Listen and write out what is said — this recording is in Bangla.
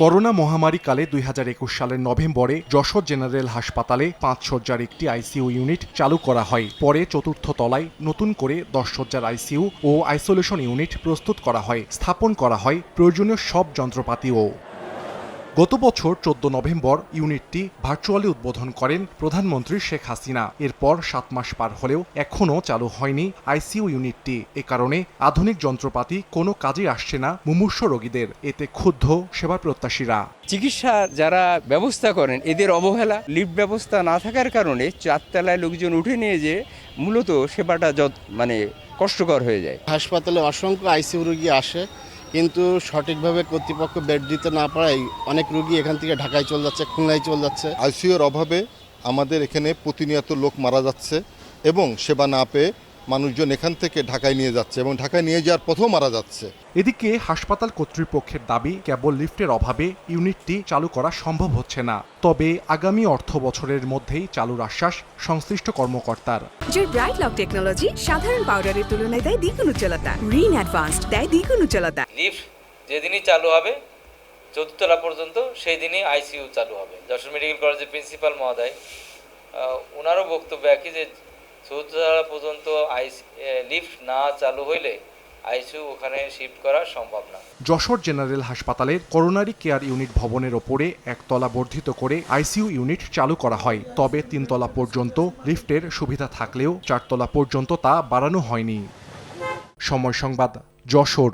করোনা মহামারীকালে 2021 সালের নভেম্বরে যশোর জেনারেল হাসপাতালে 5 শয্যার একটি আইসিইউ ইউনিট চালু করা হয়। পরে চতুর্থ তলায় নতুন করে 10 শয্যার আইসিইউ ও আইসোলেশন ইউনিট প্রস্তুত করা হয়, স্থাপন করা হয় প্রয়োজনীয় সব যন্ত্রপাতিও। গত বছর 14 নভেম্বর ইউনিটটি ভার্চুয়ালি উদ্বোধন করেন প্রধানমন্ত্রী শেখ হাসিনা। এরপর 7 মাস পার হলেও এখনও চালু হয়নি আইসিইউ ইউনিটটি। এ কারণে আধুনিক যন্ত্রপাতি কোনো কাজে আসছে না মুমূর্ষ রোগীদের। এতে ক্ষুব্ধ সেবা প্রত্যাশীরা। চিকিৎসা যারা ব্যবস্থা করেন এদের অবহেলা, লিফট ব্যবস্থা না থাকার কারণে 4 তলায় লোকজন উঠে নিয়ে যে মূলত সেবাটা কষ্টকর হয়ে যায়। হাসপাতালে অসংখ্য আইসিইউ রোগী আসে, কিন্তু সঠিকভাবে কর্তৃপক্ষ বেড দিতে না পারায় অনেক রোগী এখান থেকে ঢাকায় চলে যাচ্ছে, খুলনায় চলে যাচ্ছে। আইসিইউর অভাবে আমাদের এখানে প্রতিনিয়ত লোক মারা যাচ্ছে এবং সেবা না পেয়ে মানুষজন এখান থেকে ঢাকায় নিয়ে যাচ্ছে এবং ঢাকায় নিয়ে যাওয়ার পথেও মারা যাচ্ছে। এদিকে হাসপাতাল কর্তৃপক্ষের দাবি, কেবল লিফটের অভাবে ইউনিটটি চালু করা সম্ভব হচ্ছে না। তবে আগামী অর্থ বছরের মধ্যেই চালুর আশ্বাস সংশ্লিষ্ট কর্মকর্তার। ব্রাইট লক টেকনোলজি সাধারণ পাউডারের তুলনায় দেয় দ্বিগুণ উজ্জ্বলতা। রিন অ্যাডভান্সড দেয় দ্বিগুণ উজ্জ্বলতা। লিফট যেদিনই চালু হবে 14 তলা পর্যন্ত, সেই দিনই আইসিইউ চালু হবে। যশোর মেডিকেল কলেজের প্রিন্সিপাল মহোদয় ওনারও বক্তব্য একই যে 14 তলা পর্যন্ত লিফট না চালু হইলে আইসিইউ ওখানে শিফট করা সম্ভব না। যশোর জেনারেল হাসপাতালের করোনারি কেয়ার ইউনিট ভবনের ওপরে একতলা বর্ধিত করে আইসিইউ ইউনিট চালু করা হয়। তবে 3 তলা পর্যন্ত লিফটের সুবিধা থাকলেও 4 তলা পর্যন্ত তা বাড়ানো হয়নি। সময় সংবাদ, যশোর।